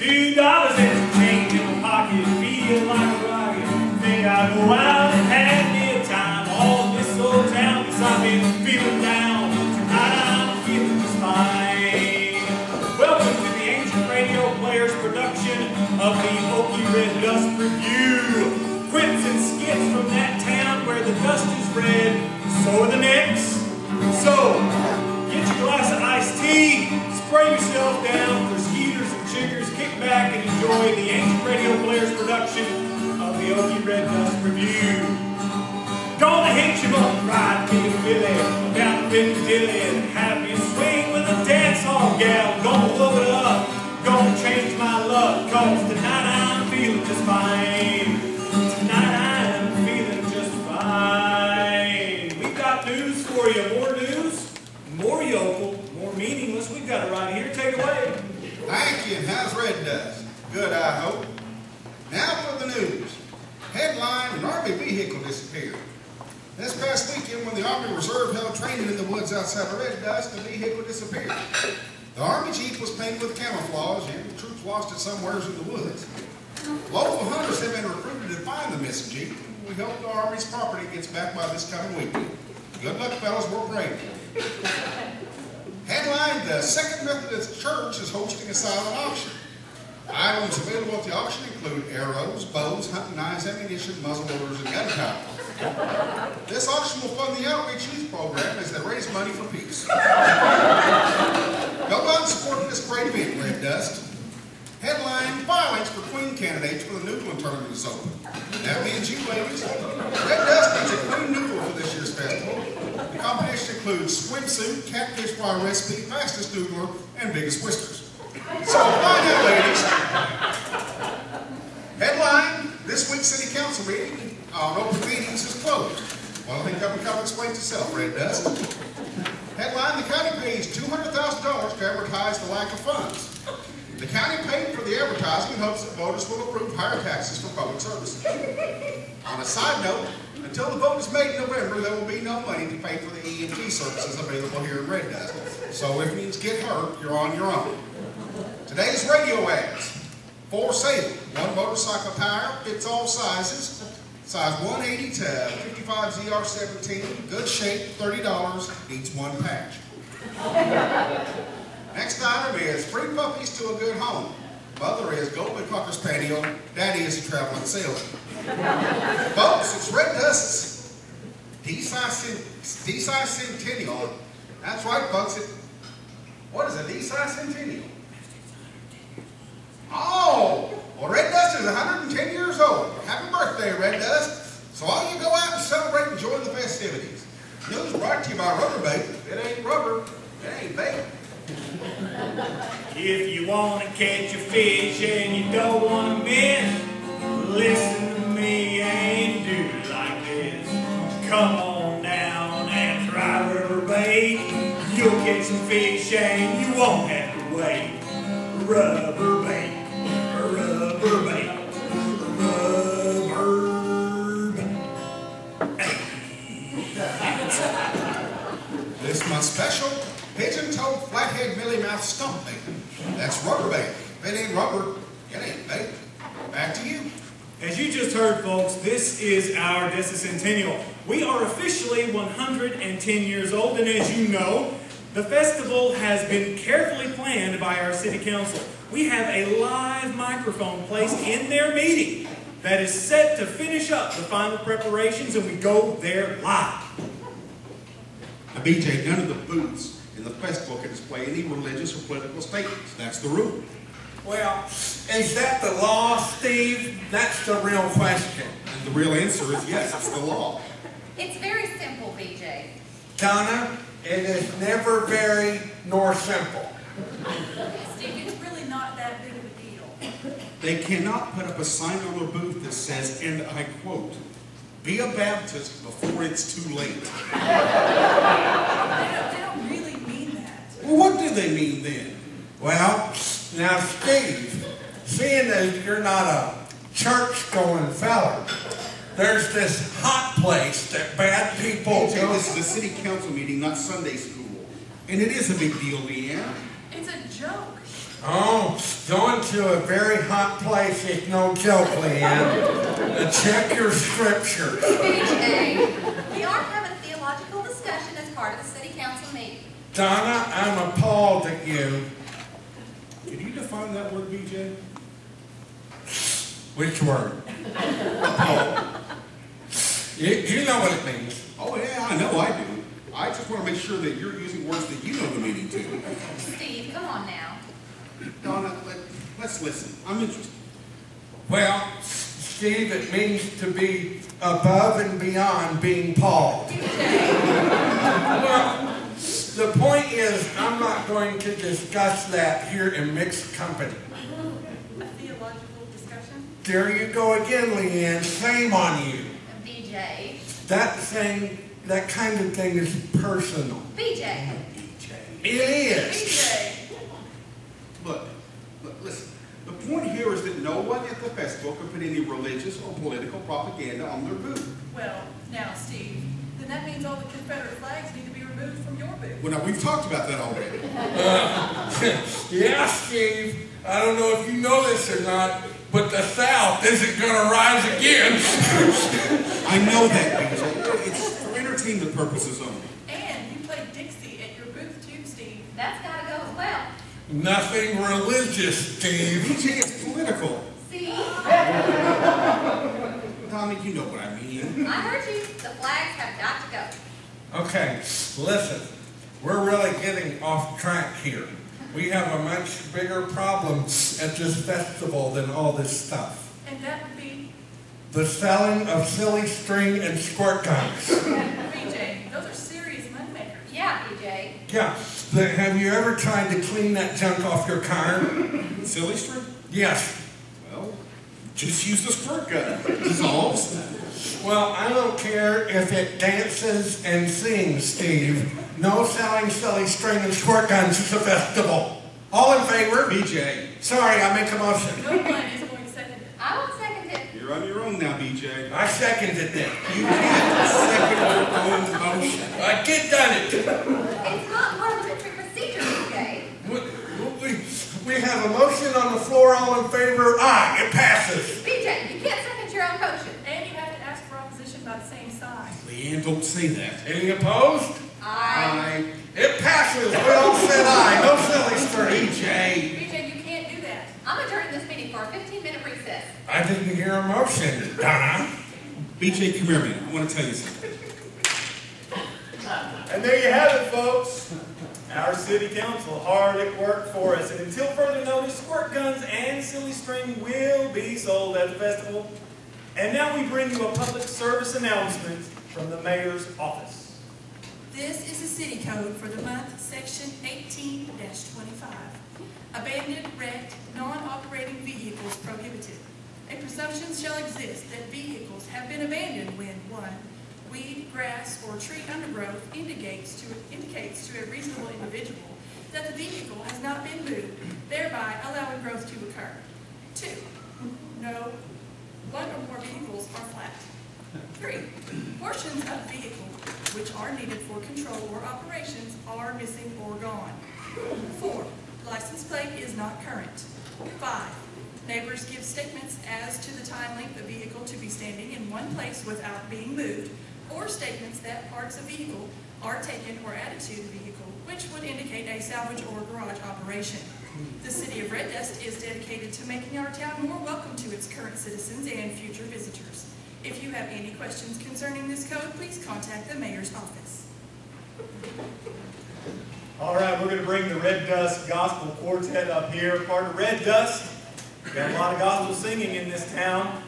$2 and some change in my pocket, feel like a rocket. Think I'll go out and have me a time all in this old town, 'cause I've been feeling down. Tonight I'm feeling just fine. Welcome to the Ancient Radio Players production of the Okie Red Dust Review. Quips and skits from that town where the dust is red, so are the necks. So, get your glass of iced tea, spray yourself down for skeeters and chiggers, kick back and enjoy the Ancient Radio Players production of the Okie Red Dust Review. Gonna hit you up, ride me a filly, down Piccadilly, and have me swing with a dance hall gal. Gonna blow it up, gonna change my luck, 'cause tonight I'm feeling just fine. Tonight I'm feeling just fine. We've got news for you. More news, more yokel, more meaningless. We've got it right here. Take it away. Thank you. How's Red Dust? Good, I hope. Now for the news. Headline: an Army vehicle disappeared. This past weekend, when the Army Reserve held training in the woods outside of Red Dust, the vehicle disappeared. The Army Jeep was painted with camouflage, and the troops lost it somewhere in the woods. Local hunters have been recruited to find the missing Jeep. We hope the Army's property gets back by this coming weekend. Good luck, fellas. We're praying. Headline: the Second Methodist Church is hosting a silent auction. Items available at the auction include arrows, bows, hunting knives, ammunition, muzzle loaders, and gunpowder. This auction will fund the outreach youth program as they raise money for peace. Go out and support this great event, Red Dust. Headline: filings for Queen candidates for the Noodling tournament is open. That means you ladies. Red Dust needs a Queen Noodle for this year's festival. The competition includes swimsuit, catfish fry recipe, fastest noodler, and biggest whiskers. So find out, ladies. Headline: this week's City Council meeting on open meetings is closed. Well, I think that would come explain itself, Red Dust. Headline: the county pays $200,000 to advertise the lack of funds. The county paid for the advertising in hopes that voters will approve higher taxes for public services. On a side note, until the vote is made in November, there will be no money to pay for the EMT services available here in Red Dust. So if you get hurt, you're on your own. Today's radio ads. For sale: one motorcycle tire, fits all sizes. Size 180 to 55 ZR17, good shape, $30, needs one patch. Next item is free puppies to a good home. Mother is Golden Cocker Spaniel, Daddy is a traveling sailor. Folks, it's Red Dust's Decicentennial. That's right, folks. What is a Decicentennial? Oh! Well, Red Dust is 110 years old. Happy birthday, Red Dust. So all you go out and celebrate and enjoy the festivities. News brought to you by Rubber Bait. It ain't rubber, it ain't bait. If you want to catch a fish and you don't want to miss, listen to me and do it like this. Come on down and try rubber bait. You'll catch some fish and you won't have to wait. Rubber bait, rubber bait, rubber bait. This month's special: pigeon-toed, flathead, mealy-mouthed stump bait. That's rubber bait. If it ain't rubber, it ain't bait. Back to you. As you just heard, folks, this is our Decicentennial. We are officially 110 years old, and as you know, the festival has been carefully planned by our city council. We have a live microphone placed in their meeting that is set to finish up the final preparations, and we go there live. Now, BJ, none of the booths in the festival can display any religious or political statements. That's the rule. Well, is that the law, Steve? That's the real question. And the real answer is yes, it's the law. It's very simple, BJ. Donna, it is never very nor simple. Steve, it's really not that big of a deal. They cannot put up a sign on their booth that says, and I quote, "Be a Baptist before it's too late." They don't really mean that. Well, what do they mean then? Well, now, Steve, seeing as you're not a church-going fella, there's this hot place that bad people BJ, go. this is a city council meeting, not Sunday school. And it is a big deal, Leanne. It's a joke. Oh, going to a very hot place is no joke, Leanne. Check your scriptures. BJ, we are having a theological discussion as part of the city council meeting. Donna, I'm appalled at you. Can you define that word, BJ? Which word? You know what it means. Oh, yeah, I know I do. I just want to make sure that you're using words that you know the meaning to. Steve, come on now. Donna, let's listen. I'm interested. Well, Steve, it means to be above and beyond being Paul. Well, the point is, I'm not going to discuss that here in mixed company. A theological discussion? There you go again, Leanne. Shame on you. BJ. That kind of thing is personal. BJ. It is. BJ. Look, listen. The point here is that no one at the festival can put any religious or political propaganda on their booth. Well, now, Steve, then that means all the Confederate flags need to be removed from your booth. Well, now, we've talked about that already. Yeah, Steve. I don't know if you know this or not, but the South isn't going to rise again. I know that, BJ. It's for entertainment purposes only. And you play Dixie at your booth, too, Steve. That's got to go as well. Nothing religious, Steve. BJ, it's political. See? Donna, you know what I mean. I heard you. The flags have got to go. Okay, listen. We're really getting off track here. We have a much bigger problem at this festival than all this stuff. And that would be? The selling of silly string and squirt guns. BJ, those are serious moneymakers. Yeah, BJ. Yeah. Have you ever tried to clean that junk off your car? Silly string? Yes. Well, just use the squirt gun. It dissolves. Well, I don't care if it dances and sings, Steve. No selling silly string and squirt guns at the festival. All in favor? BJ. Sorry, I make a motion. No one is going to second it. I won't second it. You're on your own now, BJ. I seconded it. You can't second your own motion. I did done it. It's not parliamentary procedure, BJ. We have a motion on the floor. All in favor? Aye. It passes. BJ, you can't second your own motion. And you have to ask for opposition by the same side. Leanne, don't say that. Any opposed? Aye. It passes. We all said aye. No silly string. BJ. BJ, you can't do that. I'm adjourning this meeting for a 15-minute recess. I didn't hear a motion, Donna. BJ, come here a minute. I want to tell you something. And there you have it, folks. Our city council hard at work for us. And until further notice, squirt guns and silly string will be sold at the festival. And now we bring you a public service announcement from the mayor's office. This is the city code for the month, section 18-25. Abandoned, wrecked, non-operating vehicles prohibited. A presumption shall exist that vehicles have been abandoned when 1. Weed, grass, or tree undergrowth indicates to a reasonable individual that the vehicle has not been moved, thereby allowing growth to occur. 2. No, 1 or more vehicles are flat. 3. Portions of the vehicle which are needed for control or operations are missing or gone. 4. License plate is not current. 5. Neighbors give statements as to the time length of vehicle to be standing in one place without being moved, or statements that parts of vehicle are taken or added to the vehicle, which would indicate a salvage or garage operation. The City of Red Dust is dedicated to making our town more welcome to its current citizens and future visitors. If you have any questions concerning this code, please contact the mayor's office. All right, we're going to bring the Red Dust Gospel Quartet up here. Part of Red Dust. We've got a lot of gospel singing in this town.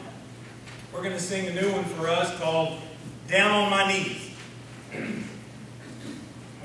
We're going to sing a new one for us called Down on My Knees.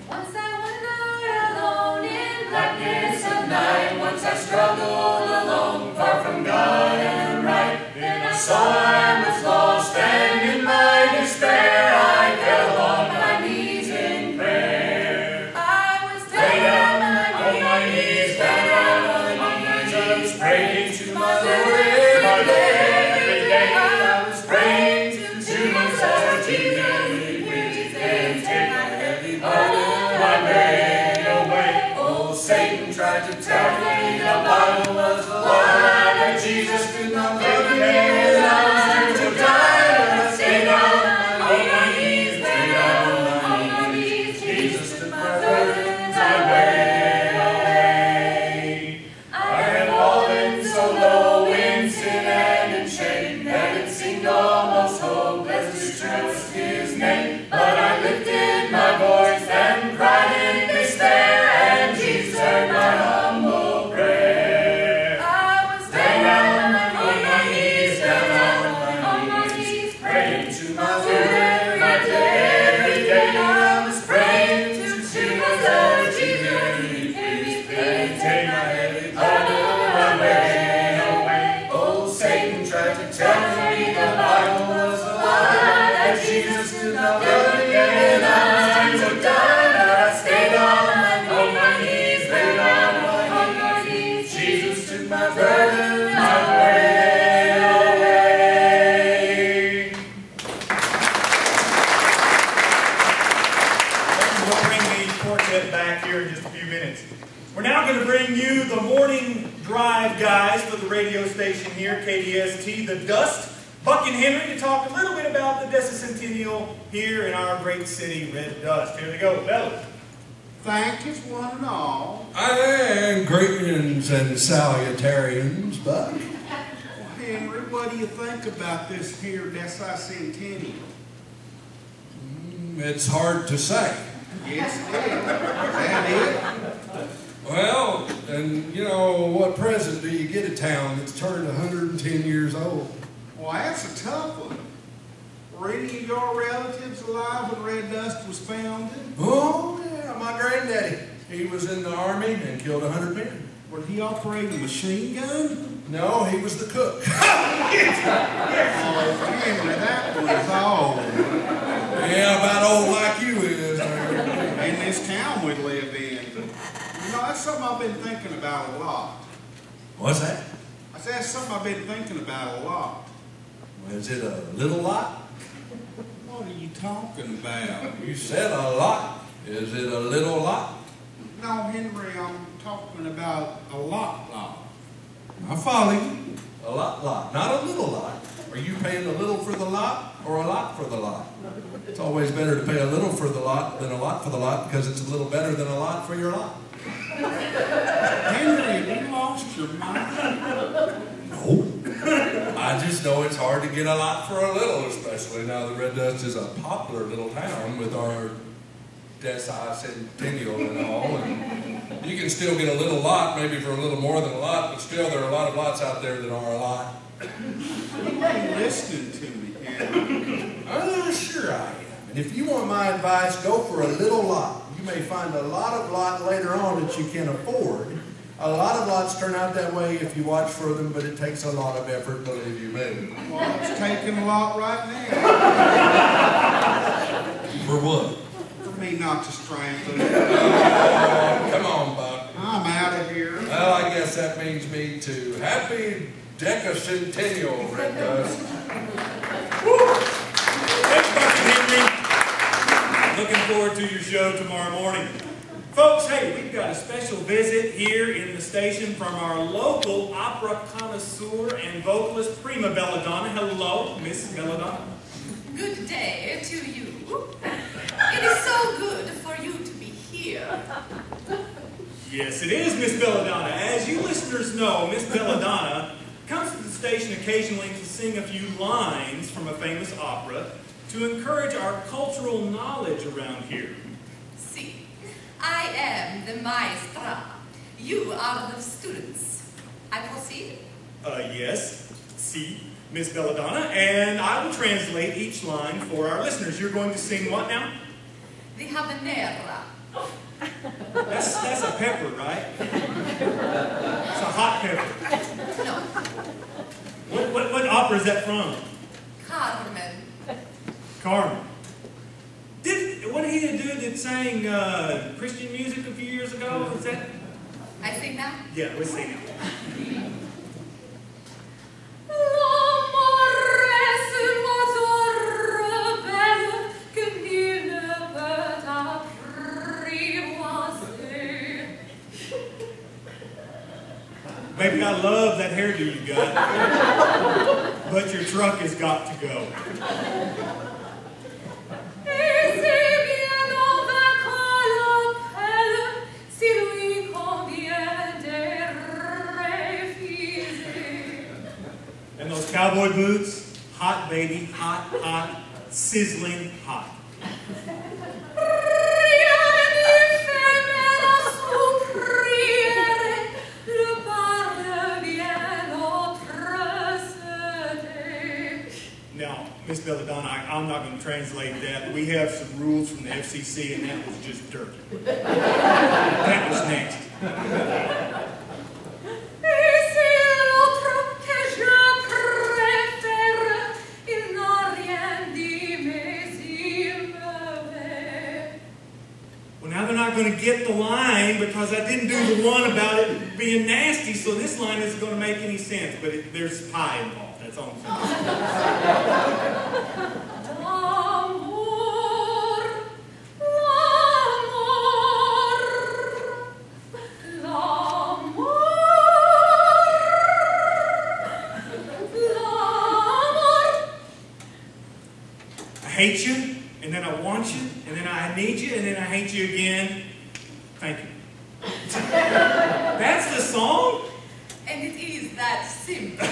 Once I wandered alone in blackness of night. Once I struggled alone, far from God and right. Then I saw I was lost, and in my despair I fell on my knees in prayer. I was Down on my knees, down on my knees, praying to my Lord every day. I was praying to my Lord, Jesus, please and take tried to tell me the Bible was a lie, that Jesus did not live in his arms to die, but I stayed on my knees, stayed on my knees. Jesus took my burdens away. I had fallen so low in sin and in shame that it seemed almost hopeless to trust his name, but I lifted my voice and cried in despair, and Jesus heard my humble prayer. I was down on my knees, down on my knees, praying to my Lord every day. I was praying to my Lord Jesus, please take my heavy burden away. Oh, Satan tried to tell me the Bible was a lie, that Jesus did not love me and I would die, but I stayed on my knees, laid on my knees. Jesus took my burden away. We'll bring the quartet back here in just a few minutes. We're now going to bring you the morning drive guys for the radio station here, KDST, The Dust, Buck and Henry, to talk a little bit about the Decicentennial here in our great city, Red Dust. Here they go, fellas. Thank you, one and all. And greetings and salutarians, Buck. Well, Henry, what do you think about this here Decicentennial? It's hard to say. Yes, it is. Is that it? Well, and you know, what present do you get a town that's turned 110 years old? Well, that's a tough one. Were any of your relatives alive when Red Dust was founded? Oh, yeah, my granddaddy. He was in the army and killed 100 men. Were he operating a machine gun? No, he was the cook. Oh, Henry, that was old. Yeah, about old like you is. In this town we live in. You know, that's something I've been thinking about a lot. What's that? I said, that's something I've been thinking about a lot. Is it a little lot? What are you talking about? You said a lot. Is it a little lot? No, Henry, I'm talking about a lot. I follow you. A lot. Not a little lot. Are you paying a little for the lot or a lot for the lot? It's always better to pay a little for the lot than a lot for the lot because it's a little better than a lot for your lot. Henry, have you lost your mind? No. I just know it's hard to get a lot for a little, especially now that Red Dust is a popular little town with our Decicentennial and all. And you can still get a little lot, maybe for a little more than a lot, but still there are a lot of lots out there that are a lot. You ain't listening to me, Henry. Sure I am. And if you want my advice, go for a little lot. You may find a lot of lot later on that you can afford. A lot of lots turn out that way if you watch for them, but it takes a lot of effort, believe you me. Well, it's taking a lot right now. For what? For me not to strangle you. Come on, Buck. I'm out of here. Well, I guess that means me too. Happy Decicentennial, Red Dust. Thanks, Buck and Henry. Looking forward to your show tomorrow morning. Folks, hey, we've got a special visit here in the station from our local opera connoisseur and vocalist, Prima Belladonna. Hello, Miss Belladonna. Good day to you. It is so good for you to be here. Yes, it is, Miss Belladonna. As you listeners know, Miss Belladonna comes to the station occasionally to sing a few lines from a famous opera to encourage our cultural knowledge around here. See, I am the maestra. You are the students. I proceed? Yes, see, Miss Belladonna, and I will translate each line for our listeners. You're going to sing what now? The habanera. That's a pepper, right? It's a hot pepper. No, What opera is that from? Carmen. Carmen. What did he do that sang Christian music a few years ago? Is that? I sing now? Yeah, let's sing it. Baby, I love that hairdo you got. But your truck has got to go. And those cowboy boots, hot baby, hot, hot, sizzling hot. Now, Miss Belladonna, I'm not going to translate that. We have some rules from the FCC, and that was just dirt. That was nasty. Well, now they're not going to get the line because I didn't do the one about it being nasty, so this line isn't going to make any sense, but there's pie involved. That's all I'm I hate you, and then I want you, and then I need you, and then I hate you again. Thank you. That's the song? And it is that simple.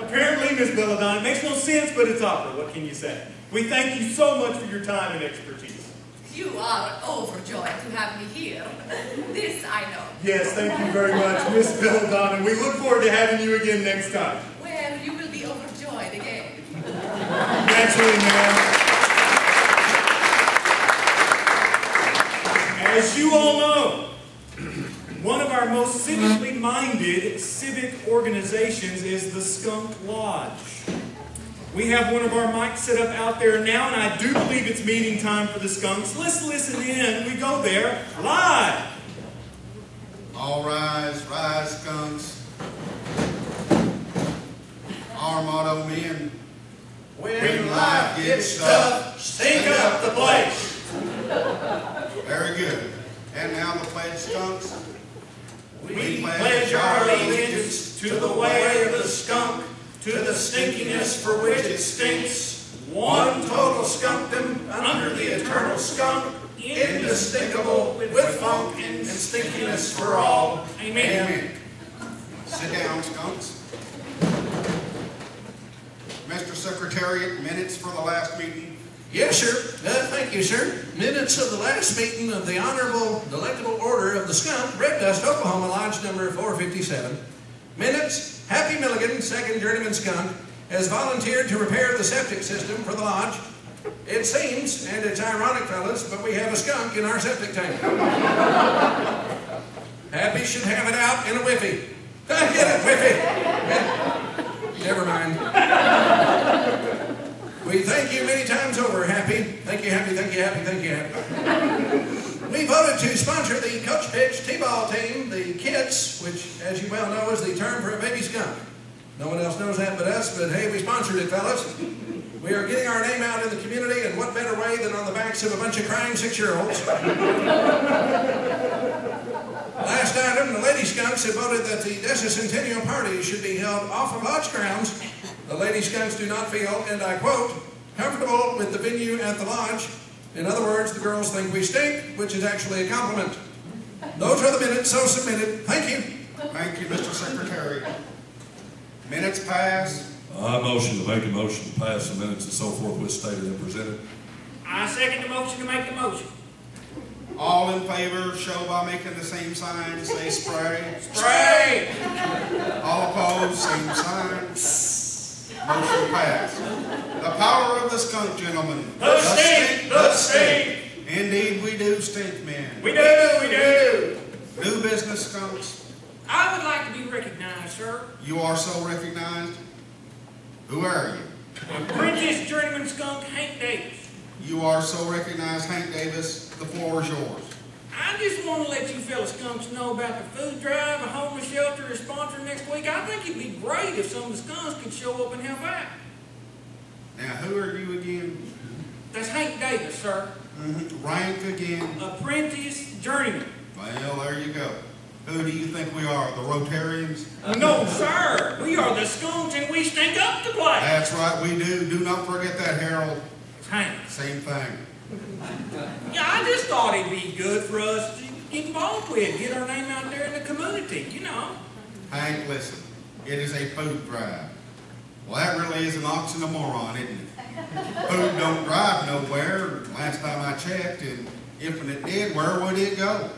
Apparently, Miss Belladonna, it makes no sense, but it's opera. What can you say? We thank you so much for your time and expertise. You are overjoyed to have me here. This I know. Yes, thank you very much, Miss Belladonna. We look forward to having you again next time. Well, you will be overjoyed again. Naturally, ma'am. As you all know, one of our most civically minded civic organizations is the Skunk Lodge. We have one of our mics set up out there now, and I do believe it's meeting time for the skunks. Let's listen in. We go there live. All rise, rise, skunks. Our motto, men. When life gets tough, stink up the place. Very good. And now the pledge, skunks. We pledge our allegiance to the way of the skunk, to the stinkiness for which it stinks. One total skunkdom under the eternal skunk, indistinguishable with funk and stinkiness for all. Amen. Amen. Sit down, skunks. Mr. Secretariat, minutes for the last meeting. Yes, sir. Thank you, sir. Minutes of the last meeting of the Honorable Delectable Order of the Skunk, Red Dust, Oklahoma, Lodge number 457. Minutes, Happy Milligan, second journeyman skunk, has volunteered to repair the septic system for the lodge. It seems, and it's ironic, fellas, but we have a skunk in our septic tank. Happy should have it out in a whiffy. Get it, whiffy. Never mind. We thank you many times over, Happy. Thank you, Happy, thank you, Happy, thank you, Happy. We voted to sponsor the Coach Pitch T-ball team, the Kits, which, as you well know, is the term for a baby skunk. No one else knows that but us, but hey, we sponsored it, fellas. We are getting our name out in the community, and what better way than on the backs of a bunch of crying 6-year-olds. Last item, the lady skunks have voted that the Decicentennial party should be held off of lodge grounds. The lady skunks do not feel, and I quote, comfortable with the venue at the lodge. In other words, the girls think we stink, which is actually a compliment. Those are the minutes, so submitted. Thank you. Thank you, Mr. Secretary. Minutes pass. I motion to make a motion to pass the minutes and so forth with stated and presented. I second the motion to make the motion. All in favor, show by making the same sign. Say spray. Spray! All opposed, same sign. Motion passed. The power of the skunk, gentlemen. The stink! The stink! Indeed, we do stink, men. We do! We do! New business, skunks. I would like to be recognized, sir. You are so recognized. Who are you? Apprentice journeyman skunk Hank Davis. You are so recognized, Hank Davis. The floor is yours. I just want to let you fellow skunks know about the food drive a homeless shelter is sponsoring next week. I think it'd be great if some of the skunks could show up and help out. Now, who are you again? That's Hank Davis, sir. Rank again. Apprentice journeyman. Well, there you go. Who do you think we are, the Rotarians? No, sir. We are the Skunks and we stink up the place. That's right, we do. Do not forget that, Harold. Hank. Same thing. Yeah, I just thought it'd be good for us to get involved with, get our name out there in the community, you know. Hank, listen, it is a food drive. Well, that really is an oxymoron, isn't it? Food don't drive nowhere, last time I checked, and if it did, where would it go?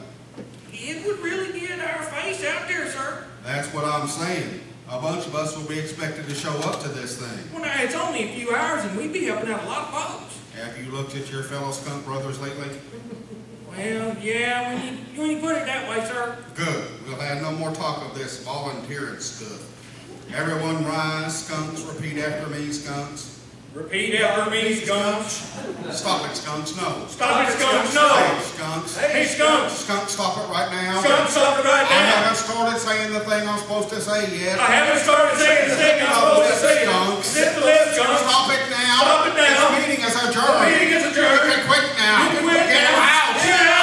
It would really get our face out there, sir. That's what I'm saying. A bunch of us will be expected to show up to this thing. Well, now, it's only a few hours and we'd be helping out a lot of folks. Have you looked at your fellow skunk brothers lately? Well, yeah, when you put it that way, sir. Good. We'll have no more talk of this volunteering stuff. Everyone rise, skunks, repeat after me, skunks. Repeat after me, skunks. Stop it, skunks, no. Stop it, skunks, no. Hey, skunks. Hey, skunks. Skunks, stop it right now. Skunks, stop it right I now. haven't started saying the thing I'm supposed to say yet. I haven't started saying the thing I'm supposed to say. Skunks. Sit the left, skunks. Stop it now. Stop it now. This meeting is adjourned. The meeting is adjourned. You can quit now. You can quit Get now. out. Get out.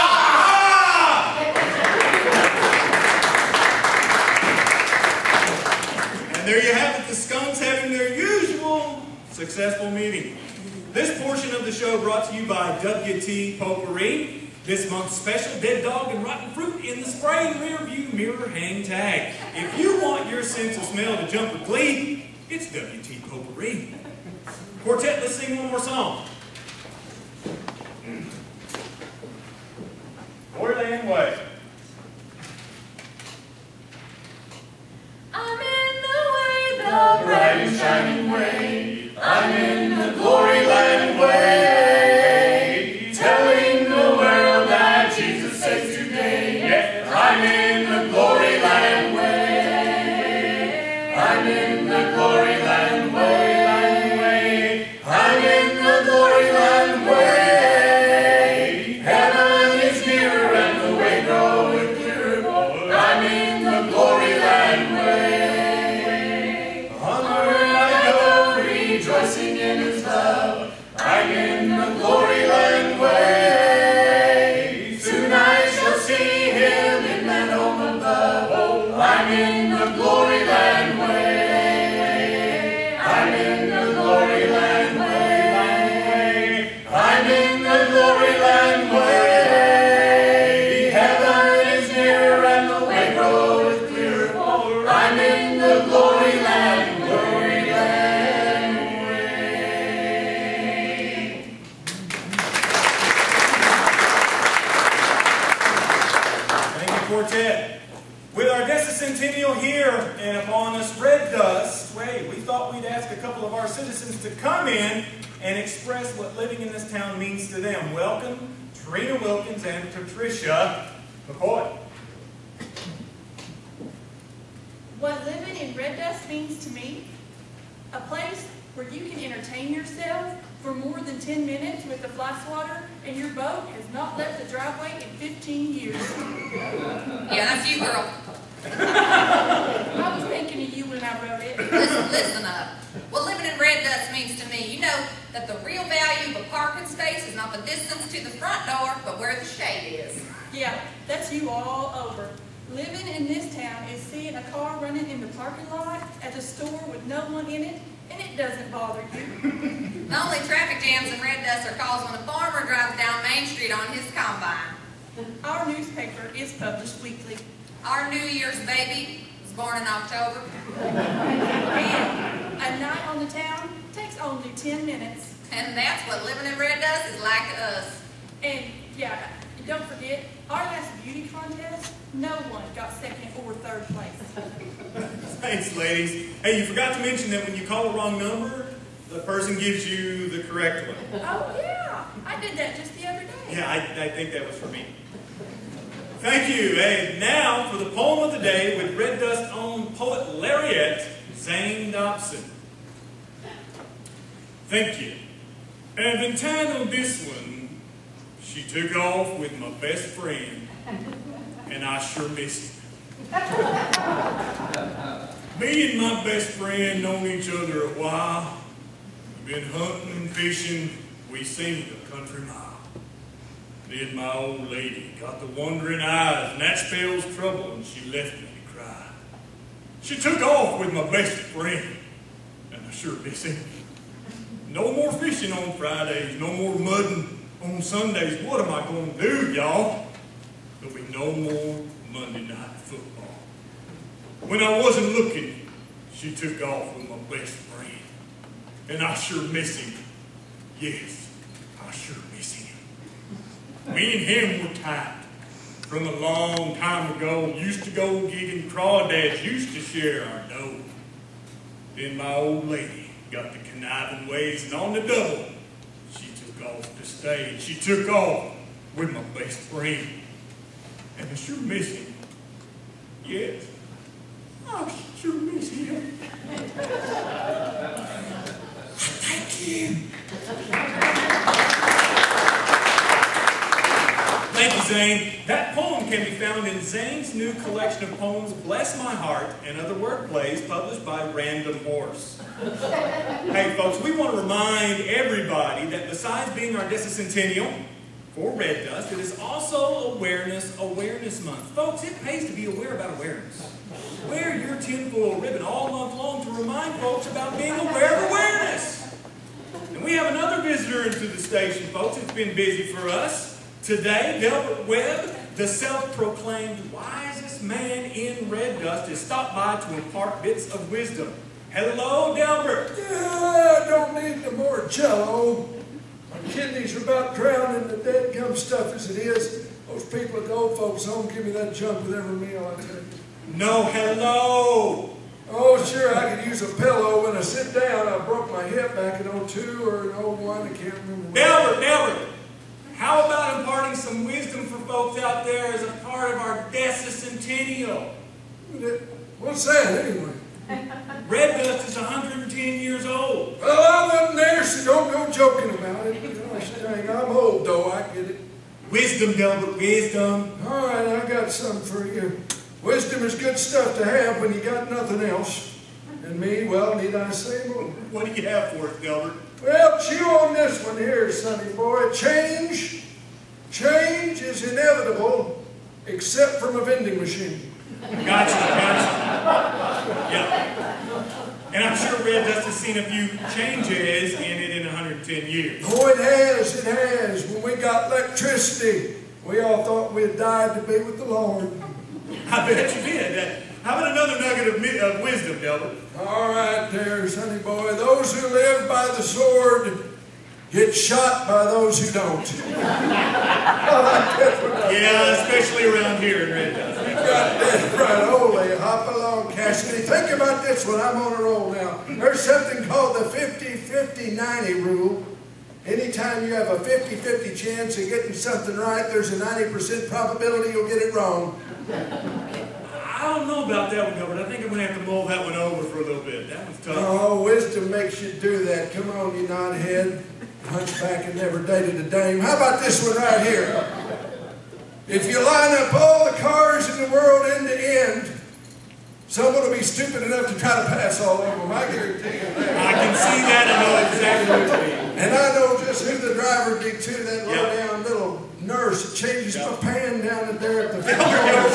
And there you have it, the Skunks having their usual successful meeting. This portion of the show brought to you by WT Potpourri. This month's special, Dead Dog and Rotten Fruit in the Spraying Rear View Mirror Hang Tag. If you want your sense of smell to jump with glee, it's WT Potpourri. Quartet, let's sing one more song. Orland Way. I'm in the way, the bright and shining way. I'm in the glory land way. Telling the world that Jesus saves today. Yeah. I'm in the glory land way. I'm in the glory land way. I'm in the glory land way. Heaven is near and the way groweth clear. I'm in the glory land way. Onward I go, rejoicing in His love. I'm in the glory land way. Soon I shall see Him in that home above. I'm in the glory land way. I'm in the glory land way. I'm in the glory land way. Heaven is near and the way groweth clear. I'm in the glory land way. Thank you, Quartet. With our Decicentennial here and upon us red dust, we thought we'd ask a couple of our citizens to come in and express what living in this town means to them. Welcome, Trina Wilkins and Patricia McCoy. What living in red dust means to me? A place where you can entertain yourself for more than 10 minutes with a fly swatter and your boat has not left the driveway in 15 years. Yeah, that's you, girl. I was thinking of you when I wrote it. Listen up. What living in red dust means to me, you know that the real value of a parking space is not the distance to the front door, but where the shade is. Yeah, that's you all over. Living in this town is seeing a car running in the parking lot at a store with no one in it, and it doesn't bother you. The only traffic jams and red dust are caused when a farmer drives down Main Street on his combine. Our newspaper is published weekly. Our New Year's baby was born in October. And a night on the town takes only 10 minutes. And that's what living in red dust is like to us. And yeah, don't forget, our last beauty contest, no one got second or third place. Thanks, ladies. Hey, you forgot to mention that when you call the wrong number, the person gives you the correct one. Oh yeah, I did that just the other day. Yeah, I think that was for me. Thank you. And now for the poem of the day with Red Dust own poet laureate, Zane Dobson. Thank you. I've entitled this one, She Took Off With My Best Friend, and I sure missed it. Me and my best friend known each other a while. We've been hunting and fishing, we seen a country mile. Then my old lady got the wondering eyes, and that spells trouble, and she left me to cry. She took off with my best friend, and I sure miss him. No more fishing on Fridays, no more mudding on Sundays. What am I going to do, y'all? There'll be no more Monday night football. When I wasn't looking, she took off with my best friend. And I sure miss him. Yes, I sure miss him. Me and him were tight. From a long time ago, used to go gigging crawdads, used to share our dough. Then my old lady got the conniving ways, and on the double, she took off to stay. She took off with my best friend. And I sure miss him. Yes, I sure miss him. Thank you. Thank you, Zane. That poem can be found in Zane's new collection of poems, Bless My Heart and Other Wordplays, published by Random Horse. Hey, folks, we want to remind everybody that besides being our Decicentennial for Red Dust, it is also Awareness Month. Folks, it pays to be aware about awareness. Wear your tinfoil ribbon all month long to remind folks about being aware of awareness. And we have another visitor into the station, folks. It's been busy for us. Today, Delbert Webb, the self-proclaimed wisest man in Red Dust, has stopped by to impart bits of wisdom. Hello, Delbert. Yeah, I don't need no more Jell-O. My kidneys are about drowning in the dead gum stuff as it is. Those people at the old folks' home give me that junk with every meal I take. No, hello. Oh, sure, I could use a pillow. When I sit down, I broke my hip back in 02 or in 01. I can't remember. Delbert. How about imparting some wisdom for folks out there as a part of our Decicentennial? What's that, anyway? Red Dust is 110 years old. Well, I wasn't there, so don't go joking about it. Gosh dang, I'm old, though. I get it. Wisdom, Delbert, wisdom. All right, I got something for you. Wisdom is good stuff to have when you got nothing else. And me, well, need I say more? What do you have for us, Delbert? Well, chew on this one here, sonny boy. Change is inevitable, except from a vending machine. Gotcha. Yeah. And I'm sure Red Dust has seen a few changes in it in 110 years. Oh, it has. When we got electricity, we all thought we had died to be with the Lord. I bet you did. How about another nugget of wisdom, Delbert? All right there, sonny boy. Those who live by the sword get shot by those who don't. Yeah, especially around here in Red Dust. You got that right. Holy, hop along, Cassidy. Think about this one. I'm on a roll now. There's something called the 50-50-90 rule. Anytime you have a 50-50 chance of getting something right, there's a 90% probability you'll get it wrong. I don't know about that one, Delbert. I think I'm going to have to mull that one over for a little bit. That one's tough. Oh, wisdom makes you do that. Come on, you knothead. Hunchback and never dated a dame. How about this one right here? If you line up all the cars in the world end to end, someone will be stupid enough to try to pass all of them. I guarantee you that. I can see that and know exactly what you mean. And I know just who the driver would be too, that low-down little nurse that changes my pan down there at the Whoa.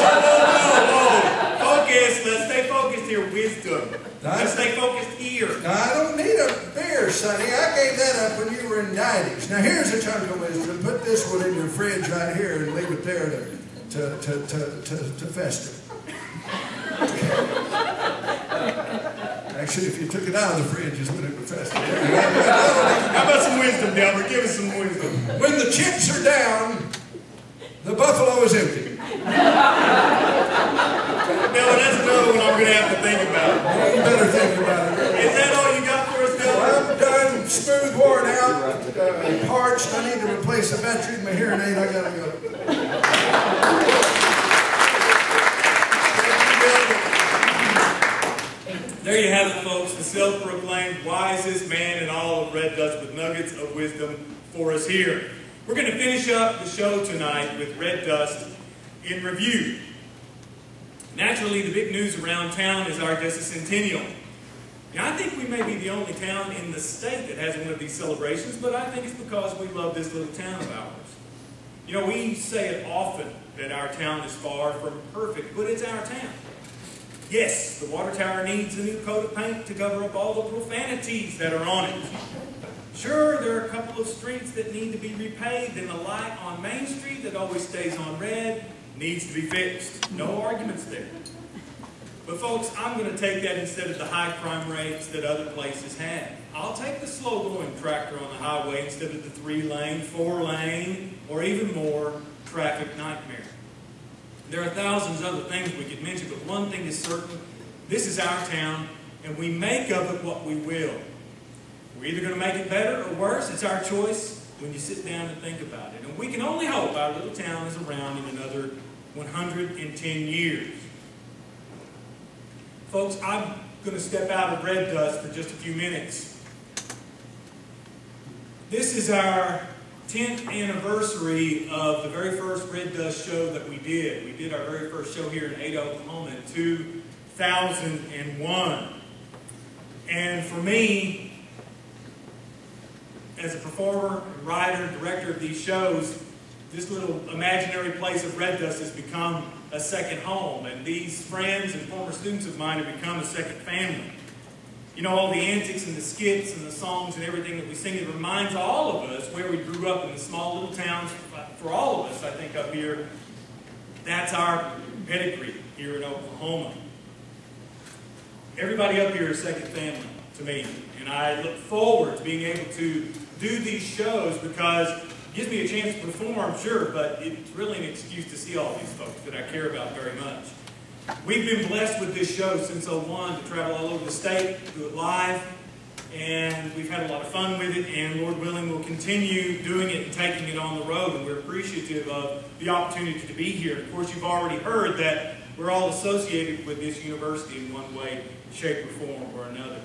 Focus. Let's stay focused here. Wisdom. Let's stay focused here. Now, I don't need a beer, sonny. I gave that up when you were in the 90s. Now, here's a chunk of wisdom. Put this one in your fridge right here and leave it there to fester. Actually, if you took it out of the fridge, is when it would fester. How about some wisdom, Delbert? Give us some wisdom. When the chips are down, the buffalo is empty. Delbert, that's another one I'm going to have to think about. You better think about it. Is that all you got for us, Delbert? I'm done, smooth, worn out, parched. I need to replace the battery in my hearing aid. I gotta go. There you have it, folks. The self-proclaimed wisest man in all of Red Dust with nuggets of wisdom for us here. We're going to finish up the show tonight with Red Dust in review. Naturally, the big news around town is our Decicentennial. Now, I think we may be the only town in the state that has one of these celebrations, but I think it's because we love this little town of ours. You know, we say it often that our town is far from perfect, but it's our town. Yes, the water tower needs a new coat of paint to cover up all the profanities that are on it. Sure, there are a couple of streets that need to be repaved, and the light on Main Street that always stays on red needs to be fixed. No arguments there. But folks, I'm going to take that instead of the high crime rates that other places have. I'll take the slow-going tractor on the highway instead of the 3-lane, 4-lane, or even more traffic nightmare. There are thousands of other things we could mention, but one thing is certain. This is our town, and we make of it what we will. We're either going to make it better or worse. It's our choice when you sit down and think about it. And we can only hope our little town is around in another 110 years. Folks, I'm going to step out of red dust for just a few minutes. This is our 10th anniversary of the very first Red Dust show that we did. We did our very first show here in Ada, Oklahoma in 2001. And for me, as a performer, writer, director of these shows, this little imaginary place of Red Dust has become a second home. And these friends and former students of mine have become a second family. You know, all the antics and the skits and the songs and everything that we sing, it reminds all of us where we grew up in the small little towns. For all of us, I think, up here, that's our pedigree here in Oklahoma. Everybody up here is second family to me. And I look forward to being able to do these shows because it gives me a chance to perform, sure, but it's really an excuse to see all these folks that I care about very much. We've been blessed with this show since '01 to travel all over the state, do it live, and we've had a lot of fun with it, and Lord willing, we'll continue doing it and taking it on the road, and we're appreciative of the opportunity to be here. Of course, you've already heard that we're all associated with this university in one way, shape, or form or another.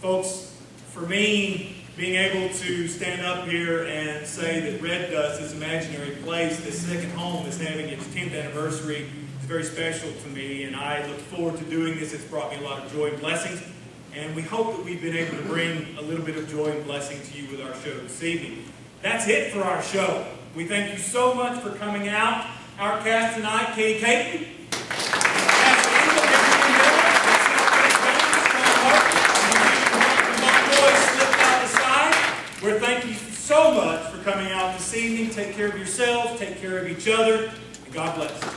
Folks, for me, being able to stand up here and say that Red Dust, this imaginary place, this second home, is having its 10th anniversary, is very special to me, and I look forward to doing this. It's brought me a lot of joy and blessings, and we hope that we've been able to bring a little bit of joy and blessing to you with our show this evening. That's it for our show. We thank you so much for coming out. Our cast tonight, Katie Caton, Well, thank you so much for coming out this evening. Take care of yourselves, take care of each other, and God bless you.